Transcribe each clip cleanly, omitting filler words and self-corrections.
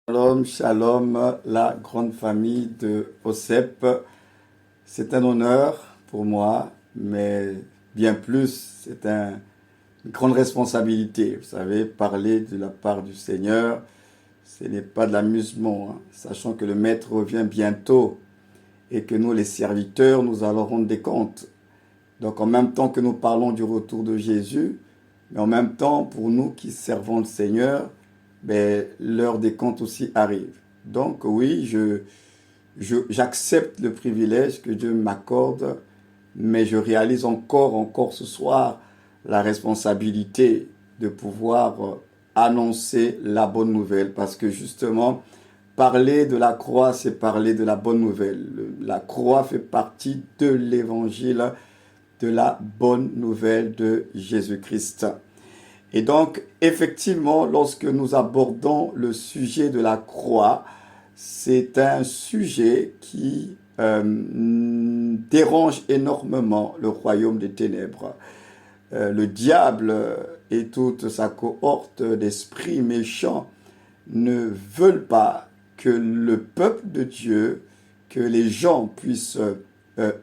Shalom, shalom, la grande famille de OSEP. C'est un honneur pour moi, mais bien plus, une grande responsabilité. Vous savez, parler de la part du Seigneur, ce n'est pas de l'amusement, hein. Sachant que le Maître revient bientôt et que nous, les serviteurs, nous allons rendre des comptes. Donc en même temps que nous parlons du retour de Jésus, mais en même temps, pour nous qui servons le Seigneur, l'heure des comptes aussi arrive. Donc oui, j'accepte le privilège que Dieu m'accorde, mais je réalise encore ce soir la responsabilité de pouvoir annoncer la bonne nouvelle, parce que justement, parler de la croix, c'est parler de la bonne nouvelle. La croix fait partie de l'évangile de la bonne nouvelle de Jésus-Christ. Et donc, effectivement, lorsque nous abordons le sujet de la croix, c'est un sujet qui dérange énormément le royaume des ténèbres. Le diable et toute sa cohorte d'esprits méchants ne veulent pas que le peuple de Dieu, que les gens puissent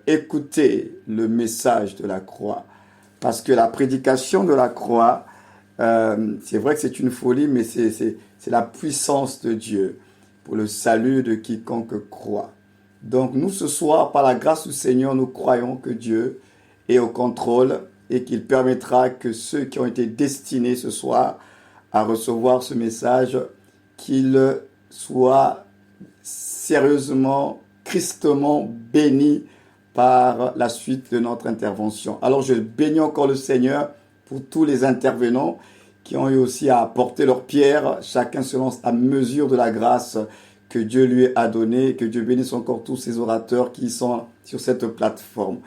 écouter le message de la croix. Parce que la prédication de la croix, c'est vrai que c'est une folie, mais c'est la puissance de Dieu pour le salut de quiconque croit. Donc nous, ce soir, par la grâce du Seigneur, nous croyons que Dieu est au contrôle et qu'il permettra que ceux qui ont été destinés ce soir à recevoir ce message, qu'ils soient sérieusement, tristement bénis par la suite de notre intervention. Alors je bénis encore le Seigneur pour tous les intervenants qui ont eu aussi à apporter leur pierre, chacun selon la mesure de la grâce que Dieu lui a donnée, que Dieu bénisse encore tous ces orateurs qui sont sur cette plateforme.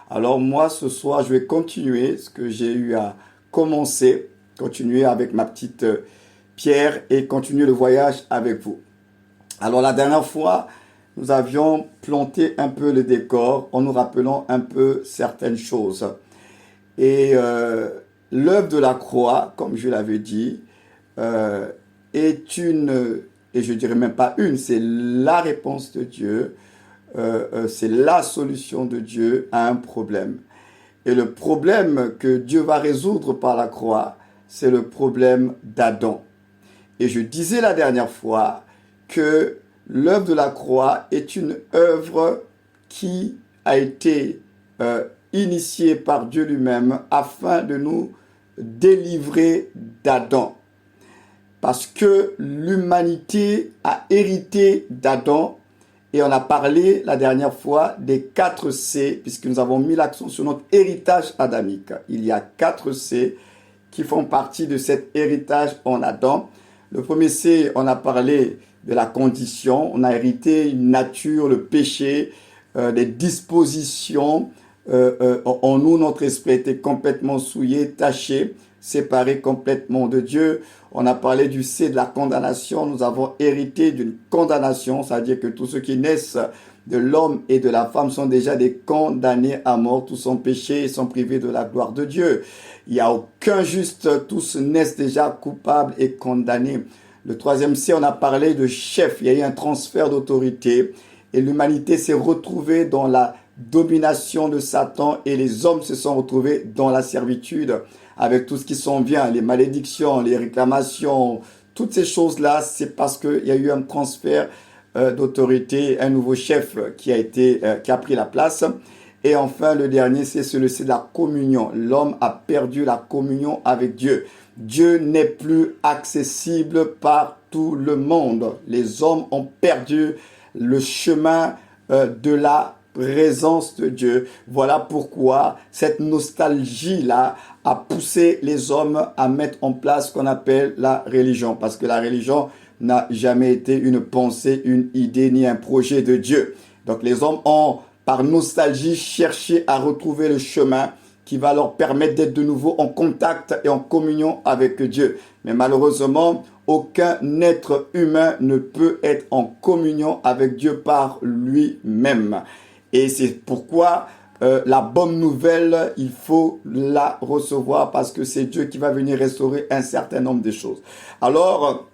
Alors moi, ce soir, je vais continuer ce que j'ai eu à commencer, continuer avec ma petite pierre et continuer le voyage avec vous. Alors la dernière fois, nous avions planté un peu le décor en nous rappelant un peu certaines choses. Et l'œuvre de la croix, comme je l'avais dit, est une, et je dirais même pas une, c'est la réponse de Dieu, c'est la solution de Dieu à un problème. Et le problème que Dieu va résoudre par la croix, c'est le problème d'Adam. Et je disais la dernière fois que l'œuvre de la croix est une œuvre qui a été initiée par Dieu lui-même afin de nous délivrer d'Adam. Parce que l'humanité a hérité d'Adam et on a parlé la dernière fois des 4 C, puisque nous avons mis l'accent sur notre héritage adamique. Il y a 4 C qui font partie de cet héritage en Adam. Le premier C, on a parlé de la condition, on a hérité une nature, le péché, des dispositions. En nous, notre esprit était complètement souillé, taché, séparé complètement de Dieu. On a parlé du C de la condamnation. Nous avons hérité d'une condamnation, c'est-à-dire que tous ceux qui naissent de l'homme et de la femme sont déjà des condamnés à mort. Tous sont péchés et sont privés de la gloire de Dieu. Il n'y a aucun juste, tous naissent déjà coupables et condamnés. Le troisième C, on a parlé de chef. Il y a eu un transfert d'autorité et l'humanité s'est retrouvée dans la domination de Satan et les hommes se sont retrouvés dans la servitude avec tout ce qui s'en vient, les malédictions, les réclamations, toutes ces choses-là, c'est parce qu'il y a eu un transfert d'autorité, un nouveau chef qui a pris la place. Et enfin, le dernier, c'est celui-ci de la communion. L'homme a perdu la communion avec Dieu. Dieu n'est plus accessible par tout le monde. Les hommes ont perdu le chemin de la présence de Dieu. Voilà pourquoi cette nostalgie-là a poussé les hommes à mettre en place ce qu'on appelle la religion. Parce que la religion n'a jamais été une pensée, une idée, ni un projet de Dieu. Donc les hommes ont, par nostalgie, cherché à retrouver le chemin qui va leur permettre d'être de nouveau en contact et en communion avec Dieu. Mais malheureusement, aucun être humain ne peut être en communion avec Dieu par lui-même. Et c'est pourquoi la bonne nouvelle, il faut la recevoir parce que c'est Dieu qui va venir restaurer un certain nombre de choses. Alors,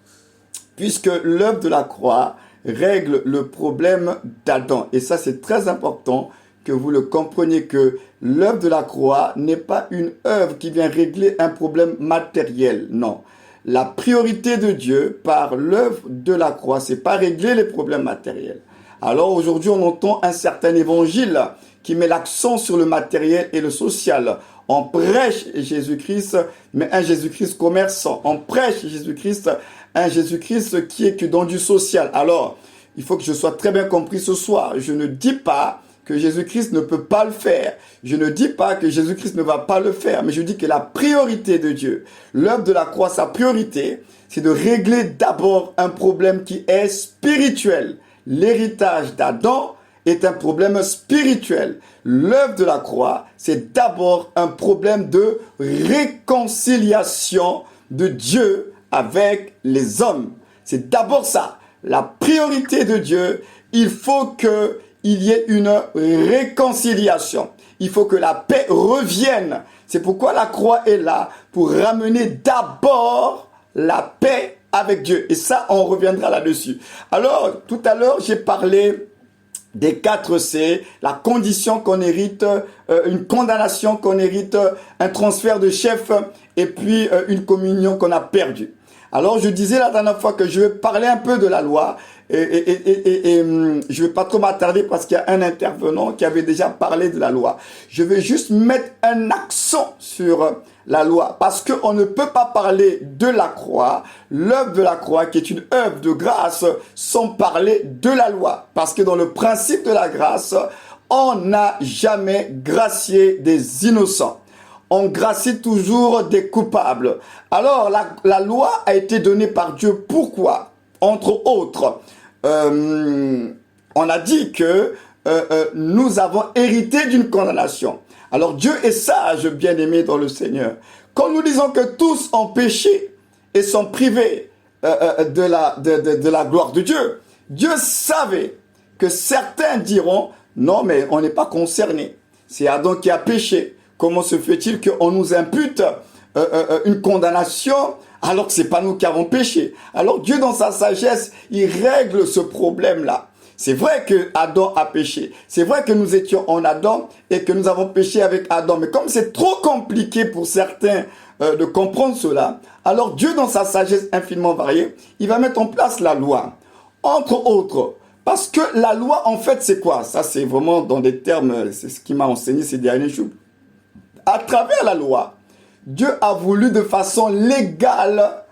puisque l'œuvre de la croix règle le problème d'Adam. Et ça, c'est très important que vous le compreniez, que l'œuvre de la croix n'est pas une œuvre qui vient régler un problème matériel. Non. La priorité de Dieu par l'œuvre de la croix, c'est pas régler les problèmes matériels. Alors aujourd'hui, on entend un certain évangile qui met l'accent sur le matériel et le social. On prêche Jésus-Christ, mais un Jésus-Christ commerçant. On prêche Jésus-Christ, un Jésus-Christ qui est que dans du social. Alors, il faut que je sois très bien compris ce soir. Je ne dis pas que Jésus-Christ ne peut pas le faire. Je ne dis pas que Jésus-Christ ne va pas le faire, mais je dis que la priorité de Dieu, l'œuvre de la croix, sa priorité, c'est de régler d'abord un problème qui est spirituel. L'héritage d'Adam est un problème spirituel. L'œuvre de la croix, c'est d'abord un problème de réconciliation de Dieu avec les hommes. C'est d'abord ça. La priorité de Dieu, il faut qu'il y ait une réconciliation. Il faut que la paix revienne. C'est pourquoi la croix est là, pour ramener d'abord la paix avec Dieu. Et ça, on reviendra là-dessus. Alors, tout à l'heure, j'ai parlé des 4 C, la condition qu'on hérite, une condamnation qu'on hérite, un transfert de chef et puis une communion qu'on a perdue. Alors, je disais la dernière fois que je vais parler un peu de la loi et je vais pas trop m'attarder parce qu'il y a un intervenant qui avait déjà parlé de la loi. Je vais juste mettre un accent sur la loi parce qu'on ne peut pas parler de la croix, l'œuvre de la croix qui est une œuvre de grâce sans parler de la loi. Parce que dans le principe de la grâce, on n'a jamais gracié des innocents. On gracie toujours des coupables. Alors, la loi a été donnée par Dieu. Pourquoi? Entre autres, on a dit que nous avons hérité d'une condamnation. Alors, Dieu est sage, bien-aimé dans le Seigneur. Quand nous disons que tous ont péché et sont privés de la gloire de Dieu, Dieu savait que certains diront, non, mais on n'est pas concerné. C'est Adam qui a péché. Comment se fait-il qu'on nous impute une condamnation alors que c'est pas nous qui avons péché? Alors Dieu, dans sa sagesse, il règle ce problème-là. C'est vrai que Adam a péché. C'est vrai que nous étions en Adam et que nous avons péché avec Adam. Mais comme c'est trop compliqué pour certains de comprendre cela, alors Dieu, dans sa sagesse infiniment variée, il va mettre en place la loi. Entre autres, parce que la loi, en fait, c'est quoi? Ça, c'est vraiment dans des termes, c'est ce qui m'a enseigné ces derniers jours. À travers la loi, Dieu a voulu de façon légale,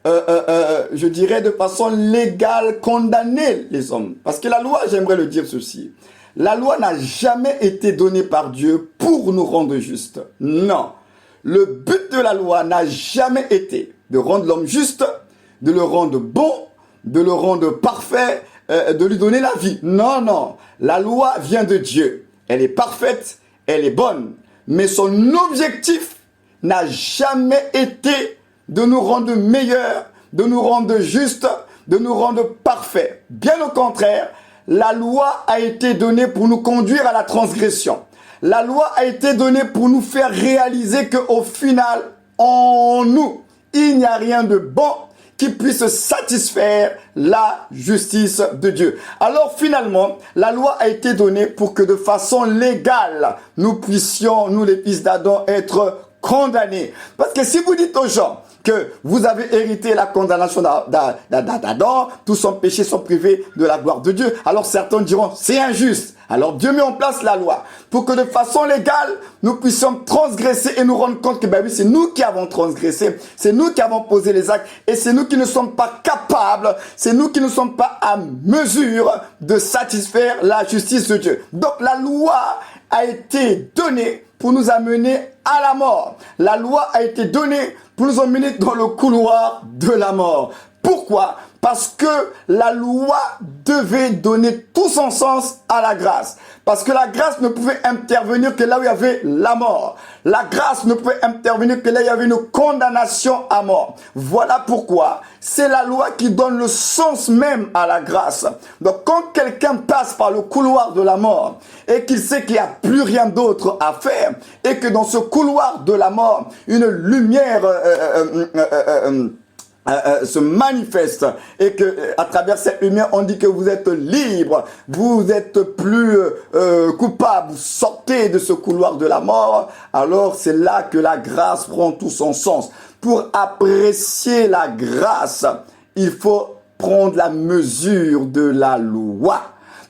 je dirais de façon légale, condamner les hommes. Parce que la loi, j'aimerais le dire ceci, la loi n'a jamais été donnée par Dieu pour nous rendre justes. Non. Le but de la loi n'a jamais été de rendre l'homme juste, de le rendre bon, de le rendre parfait, de lui donner la vie. Non, non. La loi vient de Dieu. Elle est parfaite, elle est bonne. Mais son objectif n'a jamais été de nous rendre meilleurs, de nous rendre justes, de nous rendre parfaits. Bien au contraire, la loi a été donnée pour nous conduire à la transgression. La loi a été donnée pour nous faire réaliser qu'au final, en nous, il n'y a rien de bon qui puisse satisfaire la justice de Dieu. Alors finalement, la loi a été donnée pour que de façon légale, nous puissions, nous les fils d'Adam, être condamnés. Parce que si vous dites aux gens que vous avez hérité la condamnation d'Adam, tous son péché sont privés de la gloire de Dieu, alors certains diront c'est injuste. Alors Dieu met en place la loi pour que de façon légale, nous puissions transgresser et nous rendre compte que ben oui, c'est nous qui avons transgressé, c'est nous qui avons posé les actes et c'est nous qui ne sommes pas capables, c'est nous qui ne sommes pas à mesure de satisfaire la justice de Dieu. Donc la loi a été donnée pour nous amener à la mort. La loi a été donnée pour nous emmener dans le couloir de la mort. Pourquoi? Parce que la loi devait donner tout son sens à la grâce. Parce que la grâce ne pouvait intervenir que là où il y avait la mort. La grâce ne pouvait intervenir que là où il y avait une condamnation à mort. Voilà pourquoi c'est la loi qui donne le sens même à la grâce. Donc quand quelqu'un passe par le couloir de la mort et qu'il sait qu'il n'y a plus rien d'autre à faire et que dans ce couloir de la mort, une lumière se manifeste et que à travers cette lumière on dit que vous êtes libre, vous êtes plus coupable, vous sortez de ce couloir de la mort, alors c'est là que la grâce prend tout son sens. Pour apprécier la grâce, il faut prendre la mesure de la loi.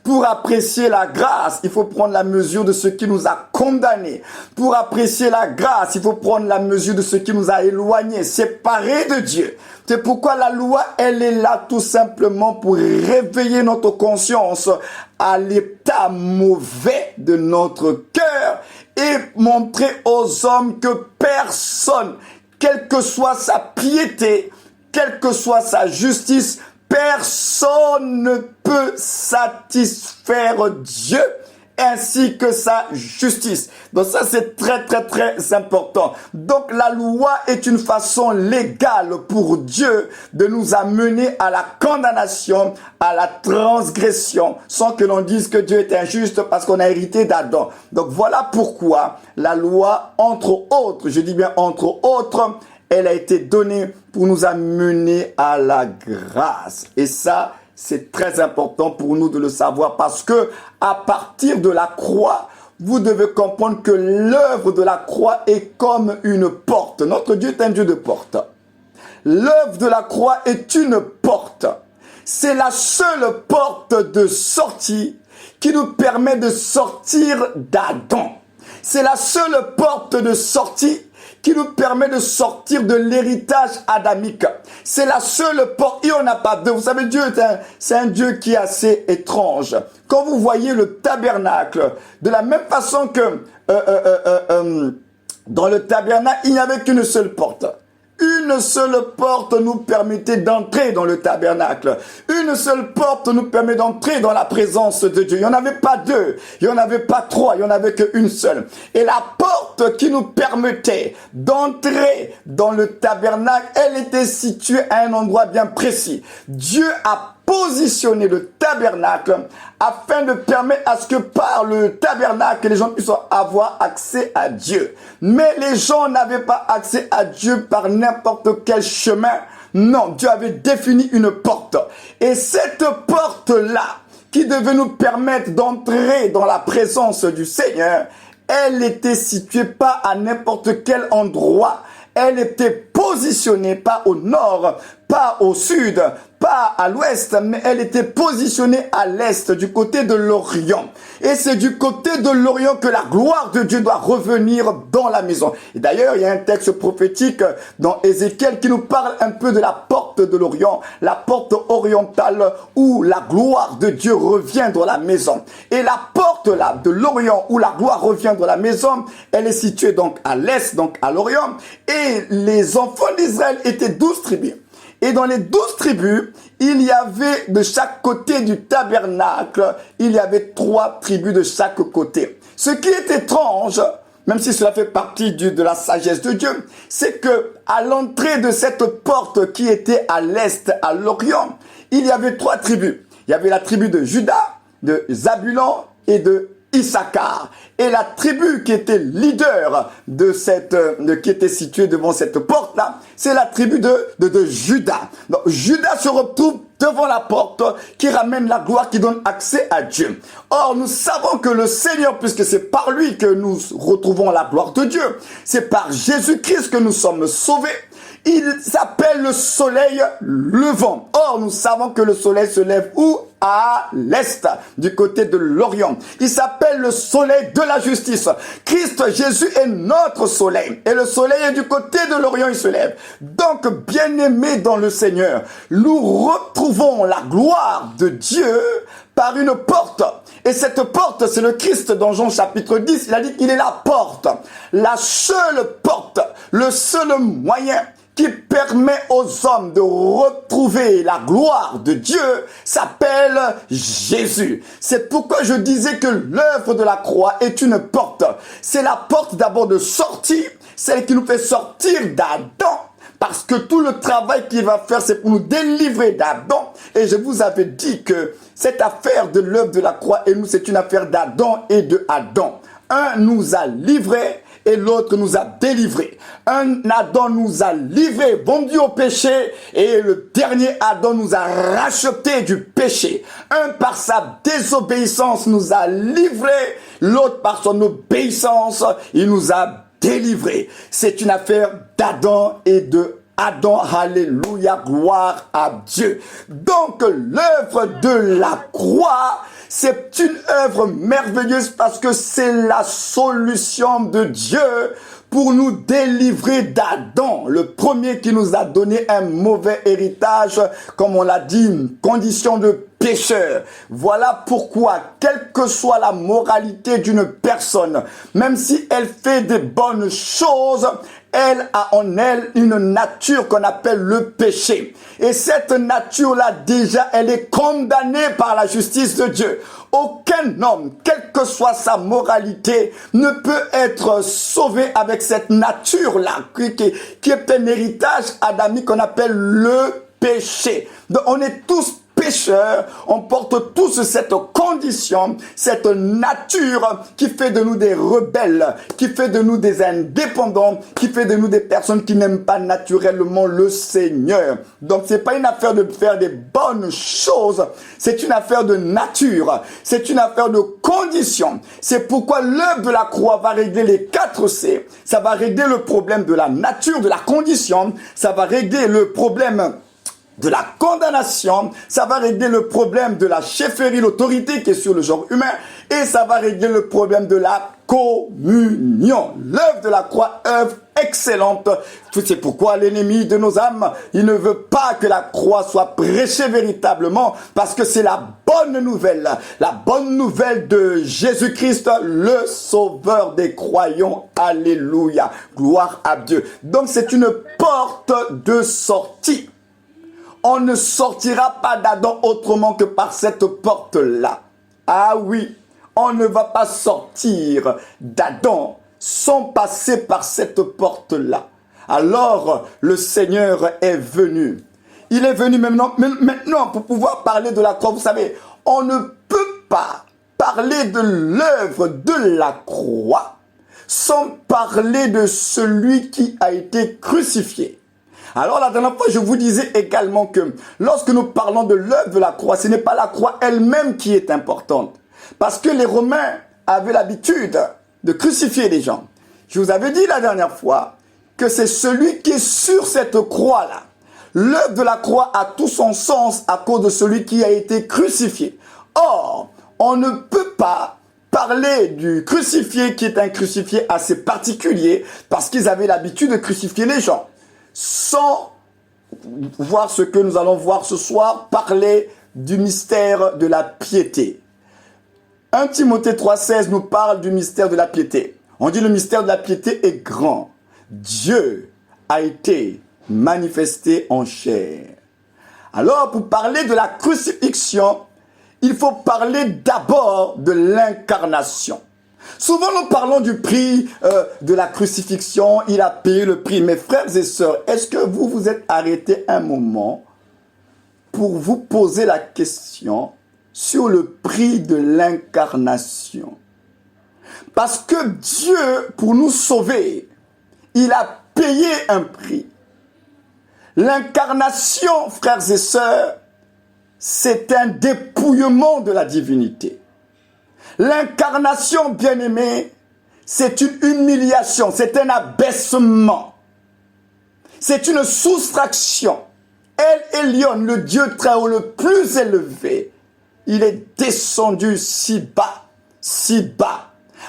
Pour apprécier la grâce, il faut prendre la mesure de ce qui nous a condamnés. Pour apprécier la grâce, il faut prendre la mesure de ce qui nous a éloignés, séparés de Dieu. C'est pourquoi la loi, elle est là tout simplement pour réveiller notre conscience à l'état mauvais de notre cœur et montrer aux hommes que personne, quelle que soit sa piété, quelle que soit sa justice, personne ne peut satisfaire Dieu ainsi que sa justice. Donc ça, c'est très, très, très important. Donc la loi est une façon légale pour Dieu de nous amener à la condamnation, à la transgression, sans que l'on dise que Dieu est injuste parce qu'on a hérité d'Adam. Donc voilà pourquoi la loi, entre autres, je dis bien entre autres, elle a été donnée pour nous amener à la grâce. Et ça, c'est très important pour nous de le savoir parce que à partir de la croix, vous devez comprendre que l'œuvre de la croix est comme une porte. Notre Dieu est un Dieu de porte. L'œuvre de la croix est une porte. C'est la seule porte de sortie qui nous permet de sortir d'Adam. C'est la seule porte de sortie qui nous permet de sortir de l'héritage adamique. C'est la seule porte. Et on n'a pas deux. Vous savez, Dieu c'est un Dieu qui est assez étrange. Quand vous voyez le tabernacle, de la même façon que dans le tabernacle, il n'y avait qu'une seule porte. Une seule porte nous permettait d'entrer dans le tabernacle. Une seule porte nous permet d'entrer dans la présence de Dieu. Il n'y en avait pas deux, il n'y en avait pas trois, il n'y en avait qu'une seule. Et la porte qui nous permettait d'entrer dans le tabernacle, elle était située à un endroit bien précis. Dieu a positionner le tabernacle afin de permettre à ce que par le tabernacle, les gens puissent avoir accès à Dieu. Mais les gens n'avaient pas accès à Dieu par n'importe quel chemin. Non, Dieu avait défini une porte. Et cette porte-là, qui devait nous permettre d'entrer dans la présence du Seigneur, elle était située pas à n'importe quel endroit. Elle était positionnée pas au nord, pas au sud, pas à l'ouest, mais elle était positionnée à l'est, du côté de l'Orient. Et c'est du côté de l'Orient que la gloire de Dieu doit revenir dans la maison. Et d'ailleurs, il y a un texte prophétique dans Ézéchiel qui nous parle un peu de la porte de l'Orient, la porte orientale où la gloire de Dieu revient dans la maison. Et la porte là de l'Orient où la gloire revient dans la maison, elle est située donc à l'est, donc à l'Orient. Et les enfants d'Israël étaient 12 tribus. Et dans les 12 tribus, il y avait de chaque côté du tabernacle, il y avait 3 tribus de chaque côté. Ce qui est étrange, même si cela fait partie de la sagesse de Dieu, c'est que à l'entrée de cette porte qui était à l'est, à l'Orient, il y avait 3 tribus. Il y avait la tribu de Juda, de Zabulon et de Issachar. Et la tribu qui était leader qui était située devant cette porte-là, c'est la tribu de Juda. Donc, Juda se retrouve devant la porte qui ramène la gloire, qui donne accès à Dieu. Or, nous savons que le Seigneur, puisque c'est par lui que nous retrouvons la gloire de Dieu, c'est par Jésus-Christ que nous sommes sauvés. Il s'appelle le soleil levant. Or, nous savons que le soleil se lève où? À l'est, du côté de l'Orient. Il s'appelle le soleil de la justice. Christ Jésus est notre soleil. Et le soleil est du côté de l'Orient, il se lève. Donc, bien-aimés dans le Seigneur, nous retrouvons la gloire de Dieu par une porte. Et cette porte, c'est le Christ dans Jean chapitre 10. Il a dit qu'il est la porte. La seule porte, le seul moyen qui permet aux hommes de retrouver la gloire de Dieu s'appelle Jésus. C'est pourquoi je disais que l'œuvre de la croix est une porte. C'est la porte d'abord de sortie, celle qui nous fait sortir d'Adam. Parce que tout le travail qu'il va faire, c'est pour nous délivrer d'Adam. Et je vous avais dit que cette affaire de l'œuvre de la croix et nous, c'est une affaire d'Adam et de Adam. Un nous a livrés et l'autre nous a délivrés. Un Adam nous a livrés, vendus au péché, et le dernier Adam nous a rachetés du péché. Un par sa désobéissance nous a livrés, l'autre par son obéissance, il nous a délivrés. C'est une affaire d'Adam et de Adam, alléluia, gloire à Dieu. Donc l'œuvre de la croix, c'est une œuvre merveilleuse parce que c'est la solution de Dieu pour nous délivrer d'Adam, le premier qui nous a donné un mauvais héritage, comme on l'a dit, une condition de pécheur. Voilà pourquoi, quelle que soit la moralité d'une personne, même si elle fait des bonnes choses, elle a en elle une nature qu'on appelle le péché. Et cette nature-là, déjà, elle est condamnée par la justice de Dieu. Aucun homme, quelle que soit sa moralité, ne peut être sauvé avec cette nature-là, qui est un héritage adamique qu'on appelle le péché. Donc, on est tous pécheurs, on porte tous cette condition, cette nature qui fait de nous des rebelles, qui fait de nous des indépendants, qui fait de nous des personnes qui n'aiment pas naturellement le Seigneur. Donc c'est pas une affaire de faire des bonnes choses, c'est une affaire de nature, c'est une affaire de condition. C'est pourquoi l'œuvre de la croix va régler les 4 C. Ça va régler le problème de la nature, de la condition, ça va régler le problème de la condamnation, ça va régler le problème de la chefferie, l'autorité qui est sur le genre humain, et ça va régler le problème de la communion. L'œuvre de la croix, œuvre excellente. C'est pourquoi l'ennemi de nos âmes, il ne veut pas que la croix soit prêchée véritablement, parce que c'est la bonne nouvelle de Jésus-Christ, le sauveur des croyants. Alléluia, gloire à Dieu. Donc c'est une porte de sortie. On ne sortira pas d'Adam autrement que par cette porte-là. Ah oui, on ne va pas sortir d'Adam sans passer par cette porte-là. Alors, le Seigneur est venu. Il est venu maintenant pour pouvoir parler de la croix. Vous savez, on ne peut pas parler de l'œuvre de la croix sans parler de celui qui a été crucifié. Alors la dernière fois, je vous disais également que lorsque nous parlons de l'œuvre de la croix, ce n'est pas la croix elle-même qui est importante. Parce que les Romains avaient l'habitude de crucifier les gens. Je vous avais dit la dernière fois que c'est celui qui est sur cette croix-là. L'œuvre de la croix a tout son sens à cause de celui qui a été crucifié. Or, on ne peut pas parler du crucifié qui est un crucifié assez particulier parce qu'ils avaient l'habitude de crucifier les gens. Sans voir ce que nous allons voir ce soir, parler du mystère de la piété. 1 Timothée 3,16 nous parle du mystère de la piété. On dit le mystère de la piété est grand. Dieu a été manifesté en chair. Alors, pour parler de la crucifixion, il faut parler d'abord de l'incarnation. Souvent, nous parlons du prix de la crucifixion. Il a payé le prix. Mes frères et sœurs, est-ce que vous vous êtes arrêtés un moment pour vous poser la question sur le prix de l'incarnation? Parce que Dieu, pour nous sauver, il a payé un prix. L'incarnation, frères et sœurs, c'est un dépouillement de la divinité. L'incarnation, bien-aimée, c'est une humiliation, c'est un abaissement. C'est une soustraction. El Elyon, le Dieu très haut, le plus élevé, il est descendu si bas,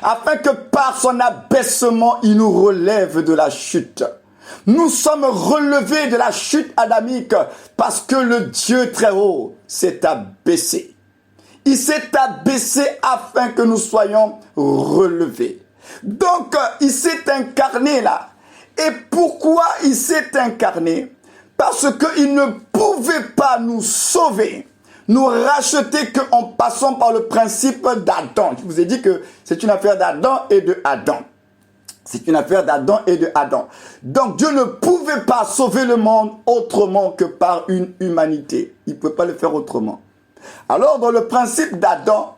afin que par son abaissement, il nous relève de la chute. Nous sommes relevés de la chute adamique parce que le Dieu très haut s'est abaissé. Il s'est abaissé afin que nous soyons relevés. Donc, il s'est incarné là. Et pourquoi il s'est incarné? Parce qu'il ne pouvait pas nous sauver, nous racheter qu'en passant par le principe d'Adam. Je vous ai dit que c'est une affaire d'Adam et de Adam. C'est une affaire d'Adam et de Adam. Donc Dieu ne pouvait pas sauver le monde autrement que par une humanité. Il ne peut pas le faire autrement. Alors dans le principe d'Adam,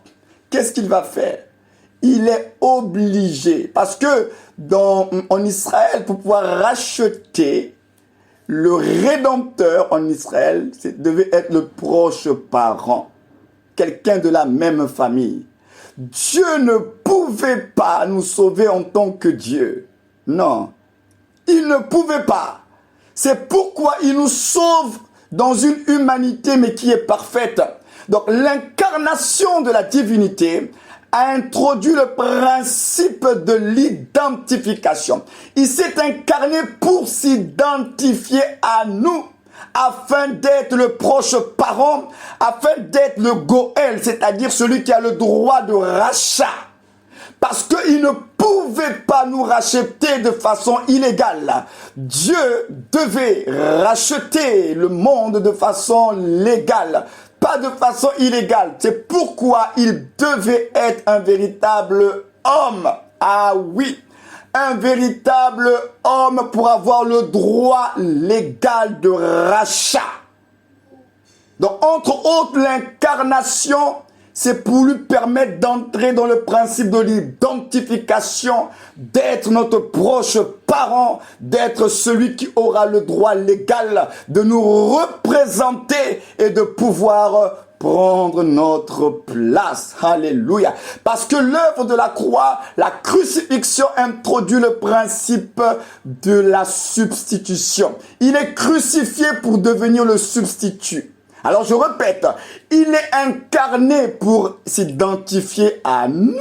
qu'est-ce qu'il va faire? Il est obligé. Parce que en Israël, pour pouvoir racheter, le Rédempteur en Israël devait être le proche parent, quelqu'un de la même famille. Dieu ne pouvait pas nous sauver en tant que Dieu. Non, il ne pouvait pas. C'est pourquoi il nous sauve dans une humanité mais qui est parfaite. Donc l'incarnation de la divinité a introduit le principe de l'identification. Il s'est incarné pour s'identifier à nous, afin d'être le proche parent, afin d'être le Goël, c'est-à-dire celui qui a le droit de rachat. Parce qu'il ne pouvait pas nous racheter de façon illégale. Dieu devait racheter le monde de façon légale, pas de façon illégale. C'est pourquoi il devait être un véritable homme. Ah oui, un véritable homme pour avoir le droit légal de rachat. Donc, entre autres, l'incarnation, c'est pour lui permettre d'entrer dans le principe de l'identification, d'être notre proche parent, d'être celui qui aura le droit légal de nous représenter et de pouvoir prendre notre place. Alléluia. Parce que l'œuvre de la croix, la crucifixion introduit le principe de la substitution. Il est crucifié pour devenir le substitut. Alors je répète, il est incarné pour s'identifier à nous,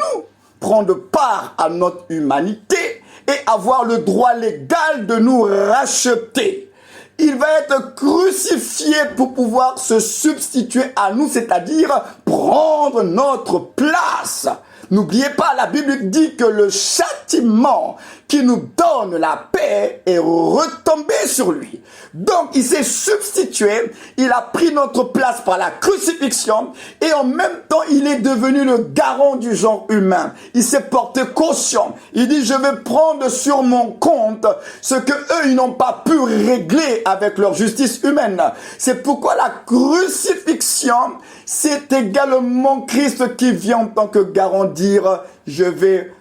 prendre part à notre humanité et avoir le droit légal de nous racheter. Il va être crucifié pour pouvoir se substituer à nous, c'est-à-dire prendre notre place. N'oubliez pas, la Bible dit que le châtiment qui nous donne la paix est retombé sur lui. Donc, il s'est substitué, il a pris notre place par la crucifixion et en même temps, il est devenu le garant du genre humain. Il s'est porté caution. Il dit, je vais prendre sur mon compte ce que eux, ils n'ont pas pu régler avec leur justice humaine. C'est pourquoi la crucifixion, c'est également Christ qui vient en tant que garant dire, je vais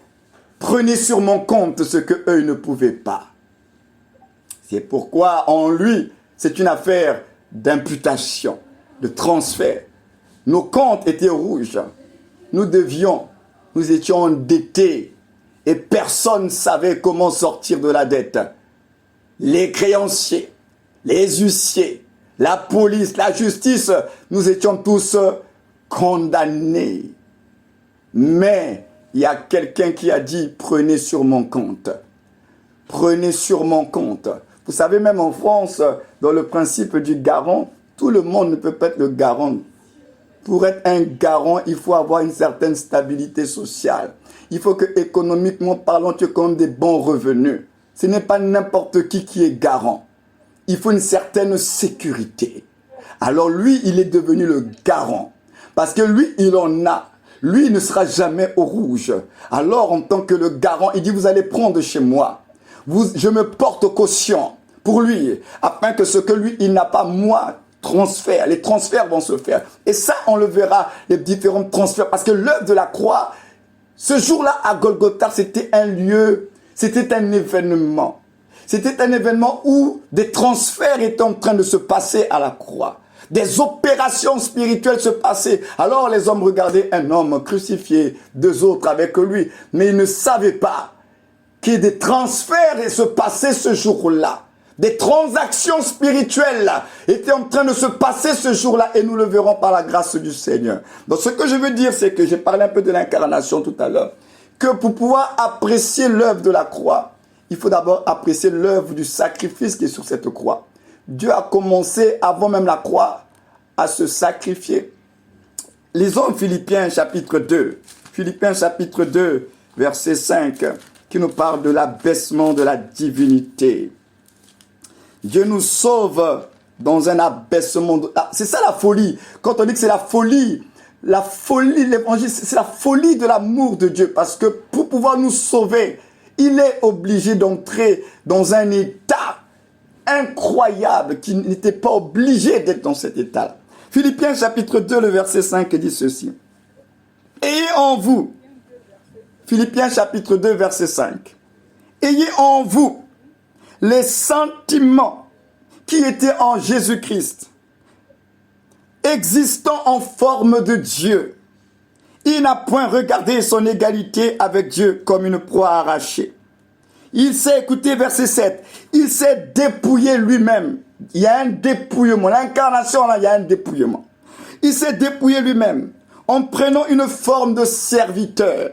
prenez sur mon compte ce que eux ne pouvaient pas. C'est pourquoi en lui, c'est une affaire d'imputation, de transfert. Nos comptes étaient rouges. Nous étions endettés et personne ne savait comment sortir de la dette. Les créanciers, les huissiers, la police, la justice, nous étions tous condamnés. Mais il y a quelqu'un qui a dit, prenez sur mon compte. Prenez sur mon compte. Vous savez, même en France, dans le principe du garant, tout le monde ne peut pas être le garant. Pour être un garant, il faut avoir une certaine stabilité sociale. Il faut que, économiquement parlant, tu aies quand même des bons revenus. Ce n'est pas n'importe qui est garant. Il faut une certaine sécurité. Alors lui, il est devenu le garant. Parce que lui, il en a. Lui, il ne sera jamais au rouge. Alors, en tant que le garant, il dit, vous allez prendre chez moi. Je me porte caution pour lui, afin que ce que lui, il n'a pas, moi, transfère. Les transferts vont se faire. Et ça, on le verra, les différents transferts. Parce que l'œuvre de la croix, ce jour-là, à Golgotha, c'était un lieu, c'était un événement. C'était un événement où des transferts étaient en train de se passer à la croix. Des opérations spirituelles se passaient. Alors les hommes regardaient un homme crucifié, deux autres avec lui. Mais ils ne savaient pas que des transferts se passaient ce jour-là. Des transactions spirituelles étaient en train de se passer ce jour-là. Et nous le verrons par la grâce du Seigneur. Donc ce que je veux dire, c'est que j'ai parlé un peu de l'incarnation tout à l'heure. Que pour pouvoir apprécier l'œuvre de la croix, il faut d'abord apprécier l'œuvre du sacrifice qui est sur cette croix. Dieu a commencé, avant même la croix, à se sacrifier. Lisons Philippiens chapitre 2. Philippiens chapitre 2, verset 5, qui nous parle de l'abaissement de la divinité. Dieu nous sauve dans un abaissement. C'est ça la folie. Quand on dit que c'est la folie de l'évangile, c'est la folie de l'amour de Dieu. Parce que pour pouvoir nous sauver, il est obligé d'entrer dans un état incroyable, qui n'était pas obligé d'être dans cet état. Philippiens chapitre 2, le verset 5 dit ceci. Ayez en vous Philippiens chapitre 2, verset 5. Ayez en vous les sentiments qui étaient en Jésus-Christ, existant en forme de Dieu. Il n'a point regardé son égalité avec Dieu comme une proie arrachée. Il s'est, écoutez verset 7, il s'est dépouillé lui-même. Il y a un dépouillement. L'incarnation, là, il y a un dépouillement. Il s'est dépouillé lui-même en prenant une forme de serviteur.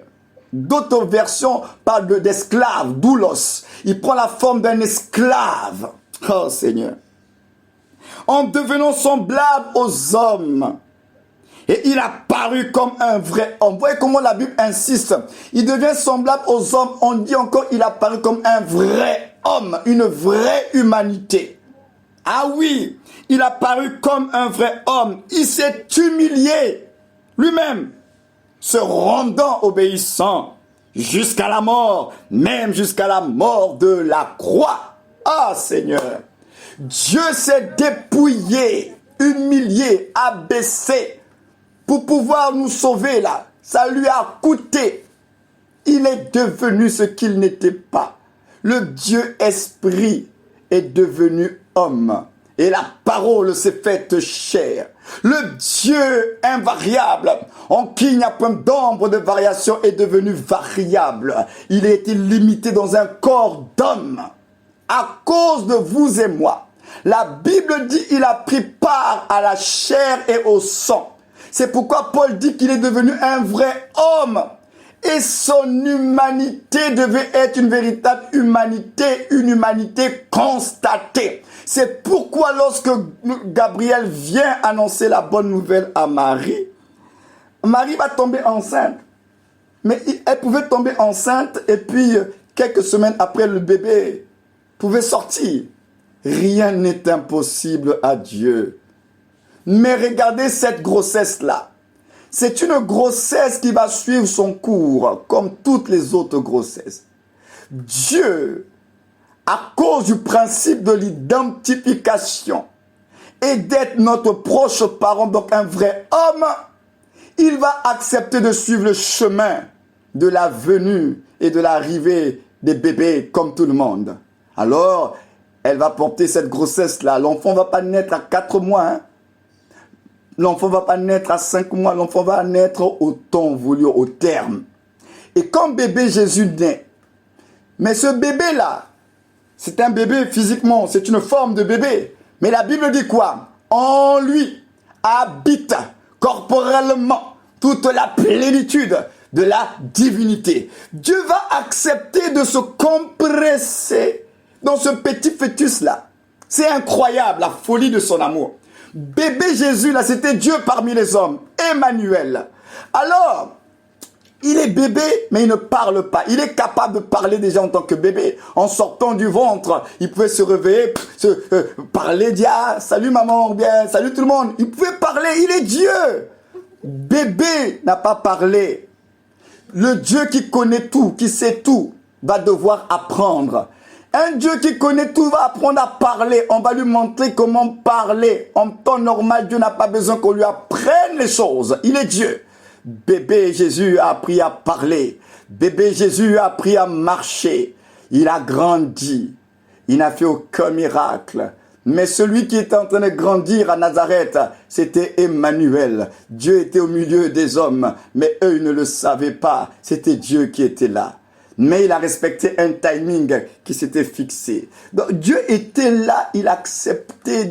D'autres versions parlent d'esclave, doulos. Il prend la forme d'un esclave. Oh Seigneur. En devenant semblable aux hommes. Et il a paru comme un vrai homme. Vous voyez comment la Bible insiste. Il devient semblable aux hommes. On dit encore il a paru comme un vrai homme. Une vraie humanité. Ah oui, il a paru comme un vrai homme. Il s'est humilié lui-même, se rendant obéissant jusqu'à la mort, même jusqu'à la mort de la croix. Ah Seigneur, Dieu s'est dépouillé, humilié, abaissé pour pouvoir nous sauver là. Ça lui a coûté. Il est devenu ce qu'il n'était pas. Le Dieu esprit est devenu homme. Et la parole s'est faite chair. Le Dieu invariable, en qui il n'y a point d'ombre de variation, est devenu variable. Il a été limité dans un corps d'homme. À cause de vous et moi. La Bible dit qu'il a pris part à la chair et au sang. C'est pourquoi Paul dit qu'il est devenu un vrai homme. Et son humanité devait être une véritable humanité, une humanité constatée. C'est pourquoi lorsque Gabriel vient annoncer la bonne nouvelle à Marie, Marie va tomber enceinte. Mais elle pouvait tomber enceinte et puis quelques semaines après le bébé pouvait sortir. Rien n'est impossible à Dieu. Mais regardez cette grossesse-là. C'est une grossesse qui va suivre son cours, comme toutes les autres grossesses. Dieu, à cause du principe de l'identification et d'être notre proche parent, donc un vrai homme, il va accepter de suivre le chemin de la venue et de l'arrivée des bébés comme tout le monde. Alors, elle va porter cette grossesse-là. L'enfant ne va pas naître à 4 mois, hein. L'enfant ne va pas naître à 5 mois, l'enfant va naître au temps voulu, au terme. Et quand bébé Jésus naît, mais ce bébé-là, c'est un bébé physiquement, c'est une forme de bébé. Mais la Bible dit quoi? En lui habite corporellement toute la plénitude de la divinité. Dieu va accepter de se compresser dans ce petit fœtus-là. C'est incroyable, la folie de son amour. Bébé Jésus, là, c'était Dieu parmi les hommes. Emmanuel. Alors, il est bébé, mais il ne parle pas. Il est capable de parler déjà en tant que bébé. En sortant du ventre, il pouvait se réveiller, parler, dire ah, salut maman, bien, salut tout le monde. Il pouvait parler, il est Dieu. Bébé n'a pas parlé. Le Dieu qui connaît tout, qui sait tout, va devoir apprendre. Un Dieu qui connaît tout va apprendre à parler. On va lui montrer comment parler. En temps normal, Dieu n'a pas besoin qu'on lui apprenne les choses. Il est Dieu. Bébé Jésus a appris à parler. Bébé Jésus a appris à marcher. Il a grandi. Il n'a fait aucun miracle. Mais celui qui était en train de grandir à Nazareth, c'était Emmanuel. Dieu était au milieu des hommes, mais eux, ils ne le savaient pas. C'était Dieu qui était là. Mais il a respecté un timing qui s'était fixé. Donc Dieu était là, il acceptait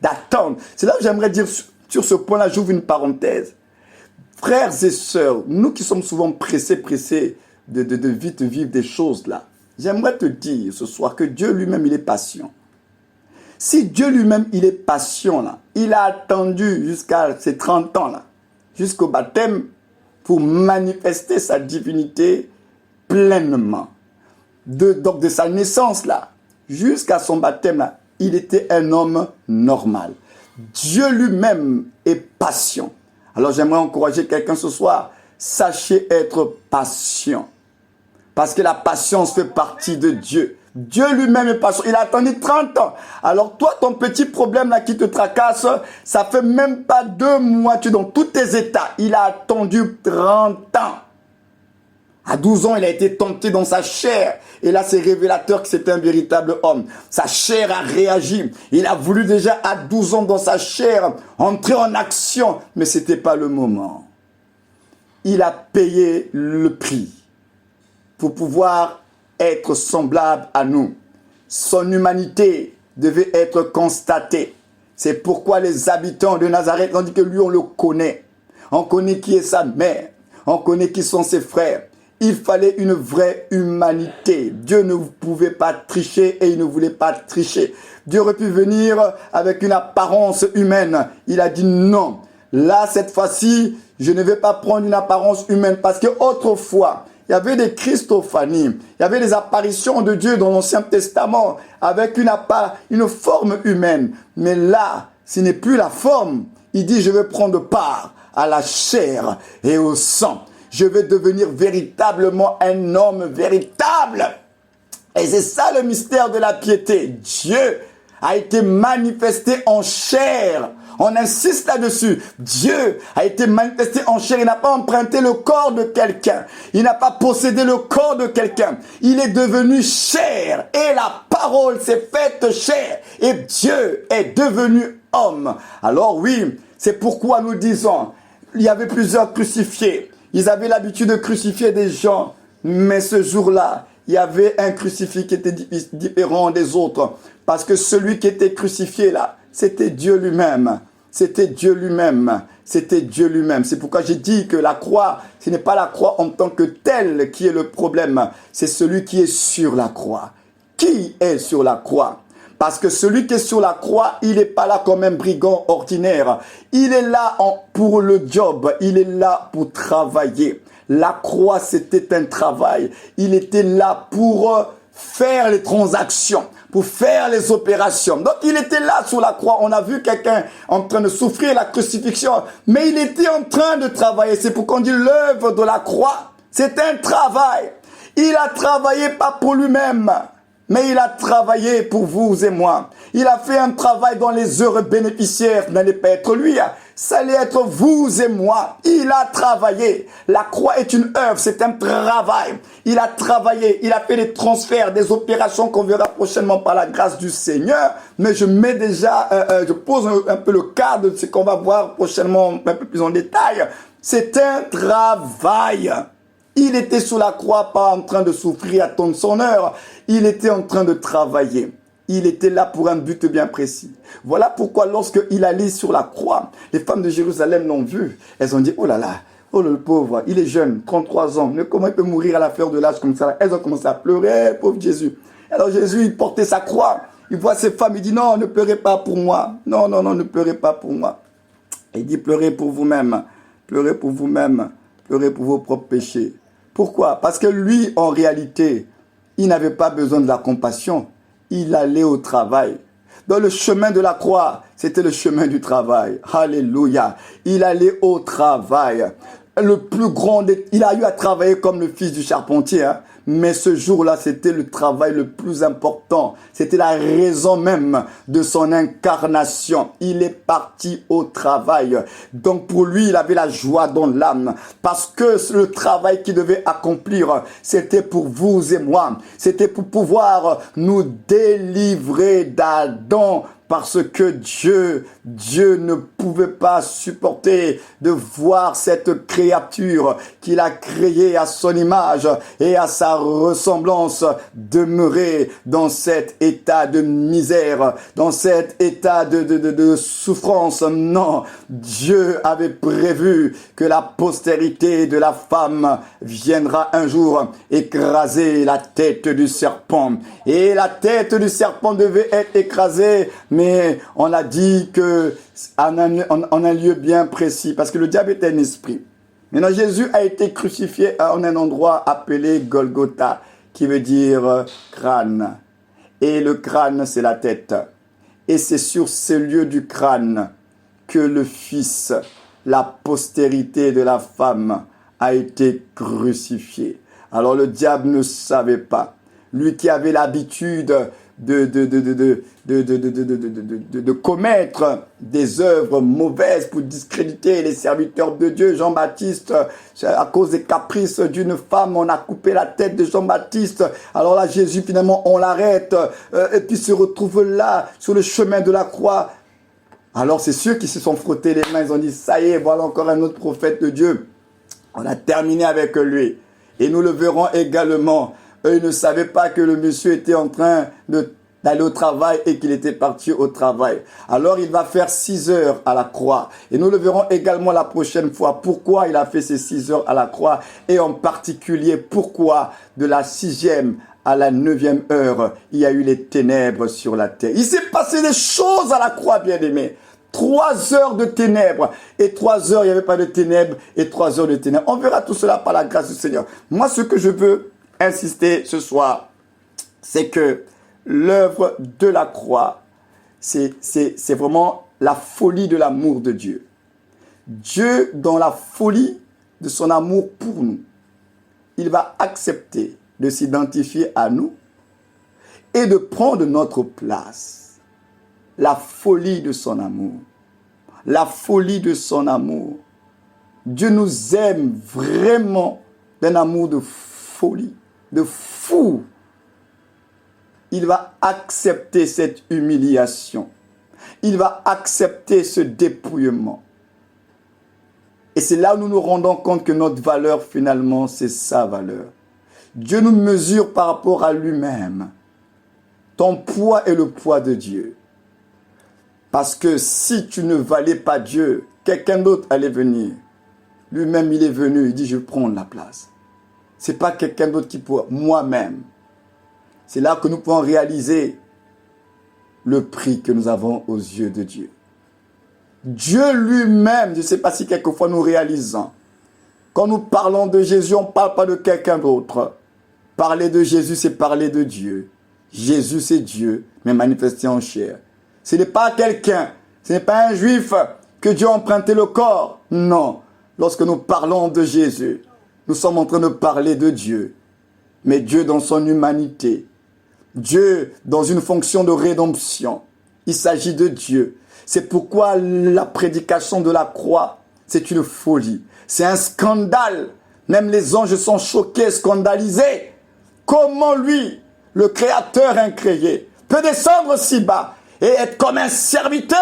d'attendre. C'est là que j'aimerais dire sur ce point-là, j'ouvre une parenthèse. Frères et sœurs, nous qui sommes souvent pressés de vite vivre des choses là, j'aimerais te dire ce soir que Dieu lui-même, il est patient. Si Dieu lui-même, il est patient là, il a attendu jusqu'à ses 30 ans là, jusqu'au baptême pour manifester sa divinité pleinement. Donc de sa naissance là, jusqu'à son baptême là, il était un homme normal. Dieu lui-même est patient. Alors j'aimerais encourager quelqu'un ce soir, sachez être patient. Parce que la patience fait partie de Dieu. Dieu lui-même est patient. Il a attendu 30 ans. Alors toi, ton petit problème là qui te tracasse, ça fait même pas 2 mois, tu es dans tous tes états. Il a attendu 30 ans. À 12 ans, il a été tenté dans sa chair. Et là, c'est révélateur que c'est un véritable homme. Sa chair a réagi. Il a voulu déjà à 12 ans dans sa chair entrer en action. Mais ce n'était pas le moment. Il a payé le prix pour pouvoir être semblable à nous. Son humanité devait être constatée. C'est pourquoi les habitants de Nazareth ont dit que lui, on le connaît. On connaît qui est sa mère. On connaît qui sont ses frères. Il fallait une vraie humanité. Dieu ne pouvait pas tricher et il ne voulait pas tricher. Dieu aurait pu venir avec une apparence humaine. Il a dit non. Là, cette fois-ci, je ne vais pas prendre une apparence humaine parce que autrefois, il y avait des Christophanies, il y avait des apparitions de Dieu dans l'Ancien Testament avec une forme humaine. Mais là, ce n'est plus la forme. Il dit, je vais prendre part à la chair et au sang. Je vais devenir véritablement un homme véritable. Et c'est ça le mystère de la piété. Dieu a été manifesté en chair. On insiste là-dessus. Dieu a été manifesté en chair. Il n'a pas emprunté le corps de quelqu'un. Il n'a pas possédé le corps de quelqu'un. Il est devenu chair. Et la parole s'est faite chair. Et Dieu est devenu homme. Alors oui, c'est pourquoi nous disons, il y avait plusieurs crucifiés. Ils avaient l'habitude de crucifier des gens. Mais ce jour-là, il y avait un crucifix qui était différent des autres. Parce que celui qui était crucifié là, c'était Dieu lui-même. C'était Dieu lui-même. C'était Dieu lui-même. C'est pourquoi j'ai dit que la croix, ce n'est pas la croix en tant que telle qui est le problème. C'est celui qui est sur la croix. Qui est sur la croix? Parce que celui qui est sur la croix, il n'est pas là comme un brigand ordinaire. Il est là pour le job. Il est là pour travailler. La croix, c'était un travail. Il était là pour faire les transactions, pour faire les opérations. Donc, il était là sur la croix. On a vu quelqu'un en train de souffrir la crucifixion, mais il était en train de travailler. C'est pourquoi on dit l'œuvre de la croix. C'est un travail. Il a travaillé pas pour lui-même, mais il a travaillé pour vous et moi. Il a fait un travail dont les heureux bénéficiaires n'allaient pas être lui. Ça allait être vous et moi. Il a travaillé. La croix est une œuvre, c'est un travail. Il a travaillé, il a fait des transferts, des opérations qu'on verra prochainement par la grâce du Seigneur. Mais je mets déjà, je pose un peu le cadre de ce qu'on va voir prochainement un peu plus en détail. C'est un travail. Il était sur la croix, pas en train de souffrir, attendre son heure. Il était en train de travailler. Il était là pour un but bien précis. Voilà pourquoi lorsqu'il allait sur la croix, les femmes de Jérusalem l'ont vu. Elles ont dit, oh là là, oh le pauvre, il est jeune, 33 ans. Mais comment il peut mourir à la fleur de l'âge comme ça? Elles ont commencé à pleurer, pauvre Jésus. Alors Jésus, il portait sa croix. Il voit ces femmes, il dit, non, ne pleurez pas pour moi. Non, non, non, ne pleurez pas pour moi. Et il dit, pleurez pour vous-même. Pleurez pour vous-même. Pleurez pour vos propres péchés. Pourquoi? Parce que lui, en réalité, il n'avait pas besoin de la compassion. Il allait au travail. Dans le chemin de la croix, c'était le chemin du travail. Alléluia. Il allait au travail. Le plus grand, il a eu à travailler comme le fils du charpentier, hein. Mais ce jour-là, c'était le travail le plus important. C'était la raison même de son incarnation. Il est parti au travail. Donc pour lui, il avait la joie dans l'âme. Parce que le travail qu'il devait accomplir, c'était pour vous et moi. C'était pour pouvoir nous délivrer d'Adam. Parce que Dieu ne pouvait pas supporter de voir cette créature qu'il a créée à son image et à sa ressemblance demeurer dans cet état de misère, dans cet état de souffrance. Non, Dieu avait prévu que la postérité de la femme viendra un jour écraser la tête du serpent. Et la tête du serpent devait être écrasée, mais on a dit que en un lieu bien précis, parce que le diable est un esprit. Maintenant, Jésus a été crucifié en un endroit appelé Golgotha, qui veut dire crâne. Et le crâne, c'est la tête. Et c'est sur ce lieu du crâne que le Fils, la postérité de la femme, a été crucifié. Alors le diable ne savait pas. Lui qui avait l'habitude de commettre des œuvres mauvaises pour discréditer les serviteurs de Dieu. Jean-Baptiste, à cause des caprices d'une femme, on a coupé la tête de Jean-Baptiste. Alors là, Jésus, finalement, on l'arrête et puis se retrouve là, sur le chemin de la croix. Alors c'est ceux qui se sont frottés les mains, ils ont dit, ça y est, voilà encore un autre prophète de Dieu. On a terminé avec lui. Et nous le verrons également. Eux, ils ne savaient pas que le monsieur était en train d'aller au travail et qu'il était parti au travail. Alors il va faire 6 heures à la croix. Et nous le verrons également la prochaine fois. Pourquoi il a fait ces 6 heures à la croix. Et en particulier, pourquoi de la 6e à la 9e heure, il y a eu les ténèbres sur la terre. Il s'est passé des choses à la croix, bien-aimés. 3 heures de ténèbres. Et 3 heures, il n'y avait pas de ténèbres. Et 3 heures de ténèbres. On verra tout cela par la grâce du Seigneur. Moi, ce que je veux insister ce soir, c'est que l'œuvre de la croix, c'est vraiment la folie de l'amour de Dieu. Dieu, dans la folie de son amour pour nous, il va accepter de s'identifier à nous et de prendre notre place. La folie de son amour. La folie de son amour. Dieu nous aime vraiment d'un amour de folie, de fou. Il va accepter cette humiliation. Il va accepter ce dépouillement. Et c'est là où nous nous rendons compte que notre valeur, finalement, c'est sa valeur. Dieu nous mesure par rapport à lui-même. Ton poids est le poids de Dieu. Parce que si tu ne valais pas Dieu, quelqu'un d'autre allait venir. Lui-même, il est venu, il dit, je vais prendre la place. Ce n'est pas quelqu'un d'autre qui pourra, moi-même. C'est là que nous pouvons réaliser le prix que nous avons aux yeux de Dieu. Dieu lui-même, je ne sais pas si quelquefois nous réalisons, quand nous parlons de Jésus, on ne parle pas de quelqu'un d'autre. Parler de Jésus, c'est parler de Dieu. Jésus, c'est Dieu, mais manifesté en chair. Ce n'est pas quelqu'un, ce n'est pas un juif que Dieu a emprunté le corps. Non, lorsque nous parlons de Jésus, nous sommes en train de parler de Dieu. Mais Dieu dans son humanité, Dieu dans une fonction de rédemption. Il s'agit de Dieu. C'est pourquoi la prédication de la croix, c'est une folie. C'est un scandale. Même les anges sont choqués, scandalisés. Comment lui, le Créateur incréé, peut descendre si bas et être comme un serviteur?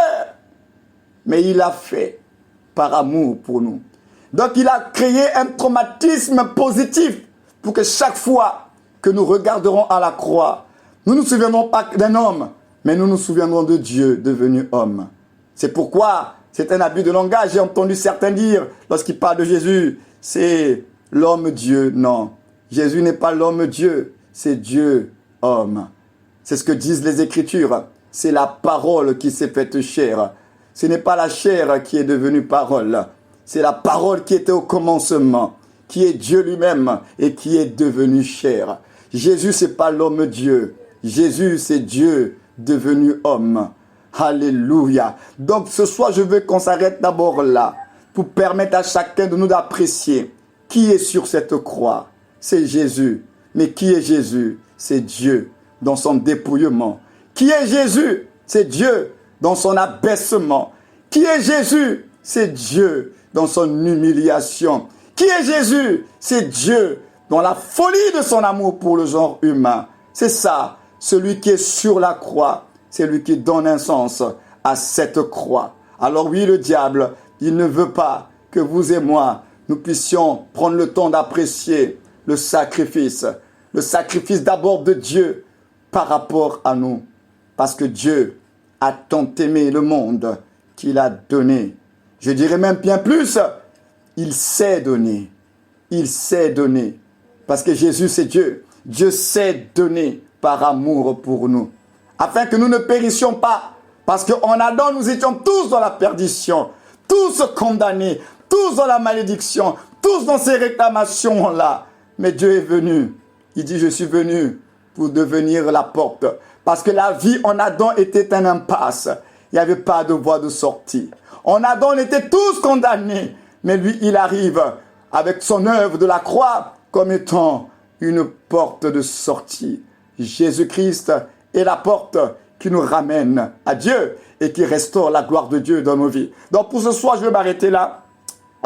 Mais il l'a fait par amour pour nous. Donc il a créé un traumatisme positif pour que chaque fois que nous regarderons à la croix, nous ne nous souviendrons pas d'un homme, mais nous nous souviendrons de Dieu devenu homme. C'est pourquoi c'est un abus de langage. J'ai entendu certains dire, lorsqu'ils parlent de Jésus, c'est l'homme Dieu. Non, Jésus n'est pas l'homme Dieu, c'est Dieu homme. C'est ce que disent les Écritures. C'est la parole qui s'est faite chair. Ce n'est pas la chair qui est devenue parole. C'est la parole qui était au commencement, qui est Dieu lui-même et qui est devenu chair. Jésus, c'est pas l'homme Dieu. Jésus, c'est Dieu devenu homme. Alléluia. Donc ce soir, je veux qu'on s'arrête d'abord là pour permettre à chacun de nous d'apprécier qui est sur cette croix. C'est Jésus. Mais qui est Jésus? C'est Dieu dans son dépouillement. Qui est Jésus? C'est Dieu dans son abaissement. Qui est Jésus? C'est Dieu dans son humiliation. Qui est Jésus? C'est Dieu dans la folie de son amour pour le genre humain. C'est ça, celui qui est sur la croix, c'est lui qui donne un sens à cette croix. Alors oui, le diable, il ne veut pas que vous et moi, nous puissions prendre le temps d'apprécier le sacrifice d'abord de Dieu par rapport à nous. Parce que Dieu a tant aimé le monde qu'il a donné. Je dirais même bien plus, il s'est donné. Il s'est donné. Parce que Jésus, c'est Dieu. Dieu s'est donné par amour pour nous. Afin que nous ne périssions pas. Parce qu'en Adam, nous étions tous dans la perdition. Tous condamnés. Tous dans la malédiction. Tous dans ces réclamations-là. Mais Dieu est venu. Il dit, je suis venu pour devenir la porte. Parce que la vie en Adam était un impasse. Il n'y avait pas de voie de sortie. En Adam, on était tous condamnés. Mais lui, il arrive avec son œuvre de la croix comme étant une porte de sortie. Jésus-Christ est la porte qui nous ramène à Dieu et qui restaure la gloire de Dieu dans nos vies. Donc pour ce soir, je vais m'arrêter là.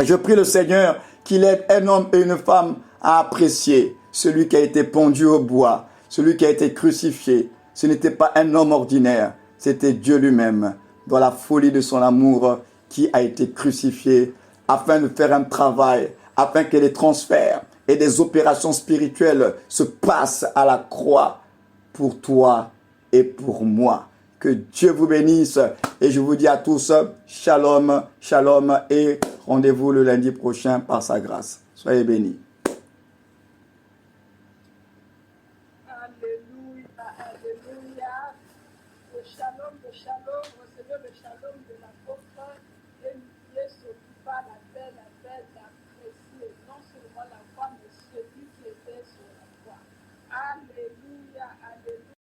Je prie le Seigneur qu'il aide un homme et une femme à apprécier celui qui a été pendu au bois, celui qui a été crucifié. Ce n'était pas un homme ordinaire, c'était Dieu lui-même, dans la folie de son amour, qui a été crucifié afin de faire un travail, afin que les transferts et des opérations spirituelles se passent à la croix pour toi et pour moi. Que Dieu vous bénisse et je vous dis à tous, shalom, shalom et rendez-vous le lundi prochain par sa grâce. Soyez bénis. Alléluia, alléluia. Le shalom, recevez le shalom de l'apôtre.